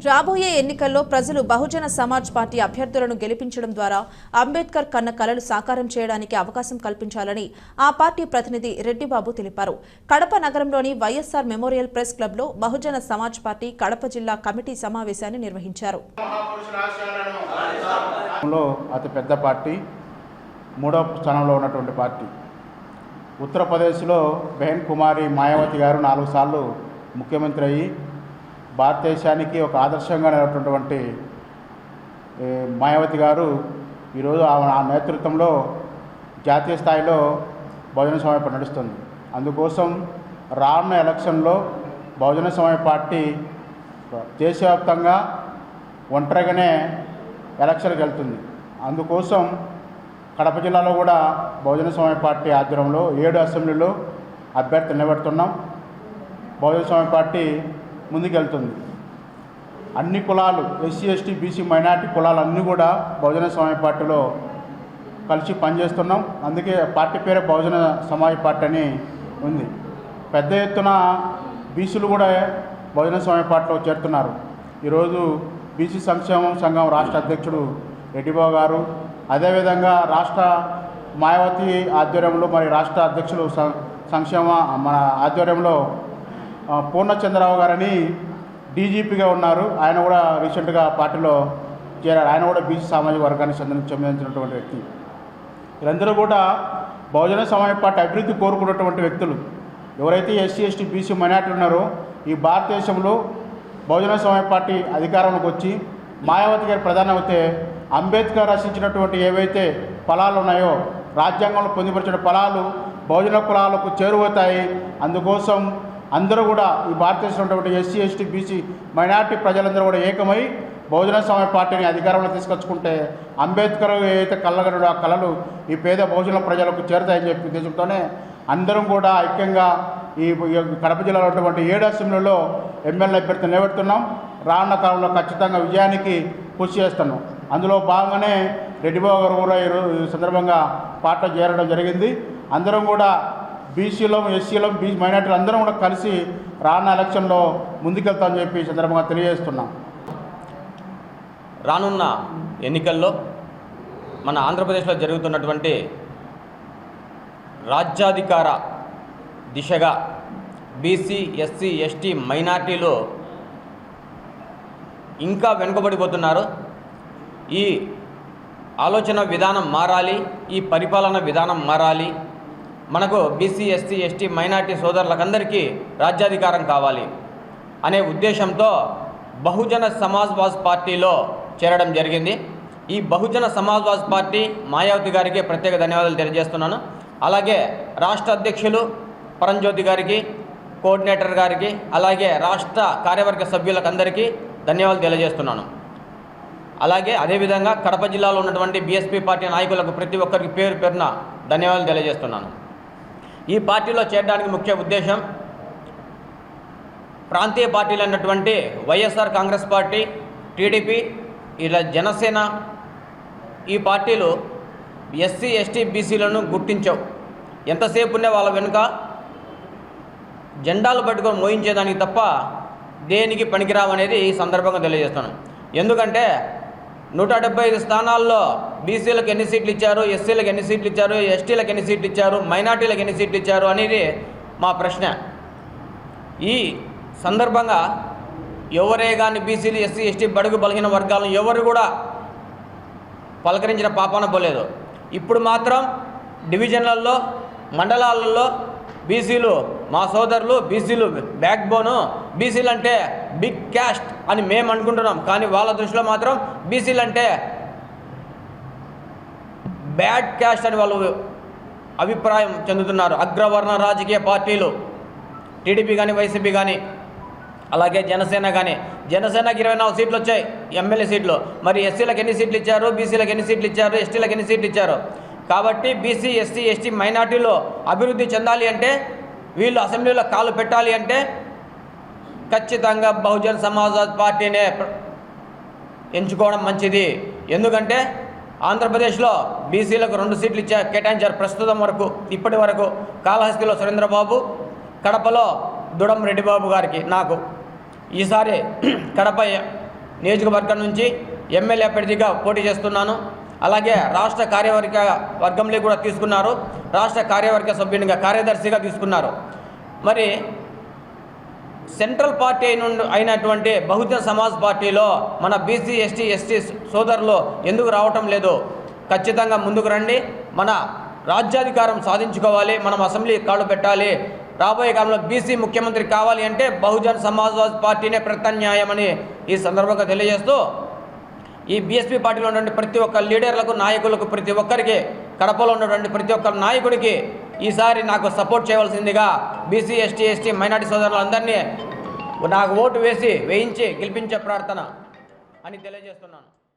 రాబోయే ఎన్నికల్లో ప్రజలు బహుజన సమాజ్ పార్టీ అభ్యర్థులను గెలిపించడం ద్వారా అంబేద్కర్ కన్న కలలు సాకారం చేయడానికి అవకాశం కల్పించాలని ఆ పార్టీ ప్రతినిధి రెడ్డిబాబు తెలిపారు. కడప నగరంలోని వైఎస్ఆర్ మెమోరియల్ ప్రెస్ క్లబ్లో బహుజన సమాజ్ పార్టీ కడప జిల్లా కమిటీ సమావేశాన్ని నిర్వహించారు. అతిపెద్ద పార్టీ, మూడవ స్థానంలో ఉన్నటువంటి పార్టీ. ఉత్తరప్రదేశ్లో బెహన్ కుమారి మాయావతి గారు 4 సార్లు ముఖ్యమంత్రి అయ్యి భారతదేశానికి ఒక ఆదర్శంగా నిలబడినటువంటి మాయావతి గారు ఈరోజు ఆ నేతృత్వంలో జాతీయ స్థాయిలో బహుజన సమాజ్ పార్టీ నడుస్తుంది. అందుకోసం రానున్న ఎలక్షన్లో బహుజన సమాజ్ పార్టీ దేశవ్యాప్తంగా ఒంటరిగానే ఎలక్షన్కి వెళ్తుంది. అందుకోసం కడప జిల్లాలో కూడా బహుజన సమాజ్ పార్టీ ఆధ్వర్యంలో 7 అసెంబ్లీలో అభ్యర్థులు నిలబెడుతున్నాం. బహుజన సమాజ్ పార్టీ ముందుకెళ్తుంది. అన్ని కులాలు, ఎస్సీ, ఎస్టీ, బీసీ, మైనార్టీ కులాలు అన్నీ కూడా బహుజన సమాజ్ పార్టీలో కలిసి పనిచేస్తున్నాం. అందుకే పార్టీ పేరే బహుజన సమాజ్ పార్టీ అని ఉంది. పెద్ద ఎత్తున బీసీలు కూడా బహుజన సమాజ్ పార్టీలో చేరుతున్నారు. ఈరోజు బీసీ సంక్షేమం సంఘం రాష్ట్ర అధ్యక్షుడు రెడ్డిబాబు గారు, అదేవిధంగా రాష్ట్ర మాయావతి ఆధ్వర్యంలో మరి రాష్ట్ర అధ్యక్షులు సంక్షేమ మన ఆధ్వర్యంలో పూర్ణచంద్రరావు గారని డీజీపీగా ఉన్నారు. ఆయన కూడా రీసెంట్గా పార్టీలో చేరారు. ఆయన కూడా బీసీ సామాజిక వర్గానికి సంబంధించినటువంటి వ్యక్తి. వీరందరూ కూడా బహుజన సమాజ్ పార్టీ అభివృద్ధి కోరుకున్నటువంటి వ్యక్తులు. ఎవరైతే ఎస్సీ, ఎస్టీ, బీసీ, మైనార్టీ ఉన్నారో ఈ భారతదేశంలో బహుజన సమాజ్ పార్టీ అధికారంలోకి వచ్చి మాయావతి గారి ప్రధాని అయితే అంబేద్కర్ రచించినటువంటి ఏవైతే ఫలాలు ఉన్నాయో రాజ్యాంగంలో పొందుపరిచిన ఫలాలు బహుజన కులాలకు చేరువవుతాయి. అందుకోసం అందరూ కూడా ఈ భారతదేశంలో ఉన్నటువంటి ఎస్సీ, ఎస్టీ, బీసీ, మైనార్టీ ప్రజలందరూ కూడా ఏకమై బహుజన సమాజ్ పార్టీని అధికారంలో తీసుకొచ్చుకుంటే అంబేద్కర్ ఏదైతే కళ్ళగడు ఆ కళలు ఈ పేద బహుజన ప్రజలకు చేరుతాయని చెప్పి ఉద్దేశంతోనే అందరం కూడా ఐక్యంగా ఈ కడప జిల్లాలో ఉన్నటువంటి 7 అసెంబ్లీలో ఎమ్మెల్యే అభ్యర్థులు నిలబెడుతున్నాం. రానున్న కాలంలో ఖచ్చితంగా విజయానికి కృషి చేస్తున్నాం. అందులో భాగంగానే రెడ్డిబాబు గారు కూడా ఈ సందర్భంగా పార్టీలో చేరడం జరిగింది. అందరం కూడా బీసీలో, ఎస్సీలో, బీసీ మైనార్టీలు అందరం కూడా కలిసి రానున్న ఎలక్షన్లో ముందుకెళ్తామని చెప్పి సందర్భంగా తెలియజేస్తున్నాం. రానున్న ఎన్నికల్లో మన ఆంధ్రప్రదేశ్లో జరుగుతున్నటువంటి రాజ్యాధికార దిశగా బీసీ, ఎస్సీ, ఎస్టీ, మైనార్టీలు ఇంకా వెనుకబడిపోతున్నారు. ఈ ఆలోచన విధానం మారాలి, ఈ పరిపాలన విధానం మారాలి. మనకు బీసీ, ఎస్సీ, ఎస్టీ, మైనార్టీ సోదరులకందరికీ రాజ్యాధికారం కావాలి అనే ఉద్దేశంతో బహుజన సమాజ్వాద్ పార్టీలో చేరడం జరిగింది. ఈ బహుజన సమాజ్వాద్ పార్టీ మాయావతి గారికి ప్రత్యేక ధన్యవాదాలు తెలియజేస్తున్నాను. అలాగే రాష్ట్ర అధ్యక్షులు పరంజ్యోతి గారికి, కోఆర్డినేటర్ గారికి, అలాగే రాష్ట్ర కార్యవర్గ సభ్యులకందరికీ ధన్యవాదాలు తెలియజేస్తున్నాను. అలాగే అదేవిధంగా కడప జిల్లాలో ఉన్నటువంటి బీఎస్పీ పార్టీ నాయకులకు ప్రతి ఒక్కరికి పేరు పేరున ధన్యవాదాలు తెలియజేస్తున్నాను. ఈ పార్టీలో చేరడానికి ముఖ్య ఉద్దేశం ప్రాంతీయ పార్టీలు అన్నటువంటి వైఎస్ఆర్ కాంగ్రెస్ పార్టీ, టీడీపీ, ఇలా జనసేన ఈ పార్టీలు ఎస్సీ, ఎస్టీ, బీసీలను గుర్తించవు. ఎంతసేపు ఉండే వాళ్ళ వెనుక జెండాలు పట్టుకొని మోయించేదానికి తప్ప దేనికి పనికిరావనేది ఈ సందర్భంగా తెలియజేస్తాను. ఎందుకంటే 175 స్థానాల్లో బీసీలకు ఎన్ని సీట్లు ఇచ్చారు, ఎస్సీలకు ఎన్ని సీట్లు ఇచ్చారు, ఎస్టీలకు ఎన్ని సీట్లు ఇచ్చారు, మైనార్టీలకు ఎన్ని సీట్లు ఇచ్చారు అనేది మా ప్రశ్న. ఈ సందర్భంగా ఎవరే కానీ బీసీలు, ఎస్సీ, ఎస్టీ, బడుగు బలహీన వర్గాలను ఎవరు కూడా పలకరించిన పాపాన పోలేదు. ఇప్పుడు మాత్రం డివిజన్లలో, మండలాలలో బీసీలు మా సోదరులు, బీసీలు బ్యాక్ బోను, బీసీలు అంటే బిగ్ క్యాస్ట్ అని మేము అనుకుంటున్నాం. కానీ వాళ్ళ దృష్టిలో మాత్రం బీసీలు అంటే బ్యాడ్ క్యాస్ట్ అని వాళ్ళు అభిప్రాయం చెందుతున్నారు. అగ్రవర్ణ రాజకీయ పార్టీలు టీడీపీ కానీ, వైసీపీ కానీ, అలాగే జనసేన కానీ. జనసేనకి 24 సీట్లు వచ్చాయి ఎమ్మెల్యే సీట్లు. మరి ఎస్సీలకు ఎన్ని సీట్లు ఇచ్చారు, బీసీలకు ఎన్ని సీట్లు ఇచ్చారు, ఎస్టీలకు ఎన్ని సీట్లు ఇచ్చారు? కాబట్టి బీసీ, ఎస్సీ, ఎస్టీ, మైనార్టీలో అభివృద్ధి చెందాలి అంటే, వీళ్ళు అసెంబ్లీలో కాలు పెట్టాలి అంటే ఖచ్చితంగా బహుజన సమాజ్వాద్ పార్టీనే ఎంచుకోవడం మంచిది. ఎందుకంటే ఆంధ్రప్రదేశ్లో బీసీలకు 2 సీట్లు కేటాయించారు ప్రస్తుతం వరకు. ఇప్పటి వరకు కాళహస్తిలో సురేంద్రబాబు, కడపలో దుడం రెడ్డిబాబు గారికి, నాకు ఈసారి కడప నియోజకవర్గం నుంచి ఎమ్మెల్యే అభ్యర్థిగా పోటీ చేస్తున్నాను. అలాగే రాష్ట్ర కార్యవర్గ వర్గంలో కూడా తీసుకున్నారు. రాష్ట్ర కార్యవర్గ సభ్యునిగా కార్యదర్శిగా తీసుకున్నారు. మరి సెంట్రల్ పార్టీ అయినటువంటి బహుజన సమాజ్ పార్టీలో మన బీసీ ఎస్టీ సోదరులు ఎందుకు రావటం లేదు? ఖచ్చితంగా ముందుకు రండి. మన రాజ్యాధికారం సాధించుకోవాలి, మనం అసెంబ్లీ కాళ్ళు పెట్టాలి. రాబోయే కాలంలో బీసీ ముఖ్యమంత్రి కావాలి అంటే బహుజన సమాజ్వాదీ పార్టీనే ప్రత్యామ్నాయమని ఈ సందర్భంగా తెలియజేస్తూ, ఈ బీఎస్పీ పార్టీలో ఉన్నటువంటి ప్రతి ఒక్క లీడర్లకు, నాయకులకు, ప్రతి ఒక్కరికి, కడపలో ఉన్నటువంటి ప్రతి ఒక్క నాయకుడికి ఈసారి నాకు సపోర్ట్ చేయవలసిందిగా బీసీ ఎస్టీ మైనార్టీ సోదరులందరినీ నాకు ఓటు వేయించి గెలిపించే ప్రార్థన అని తెలియజేస్తున్నాను.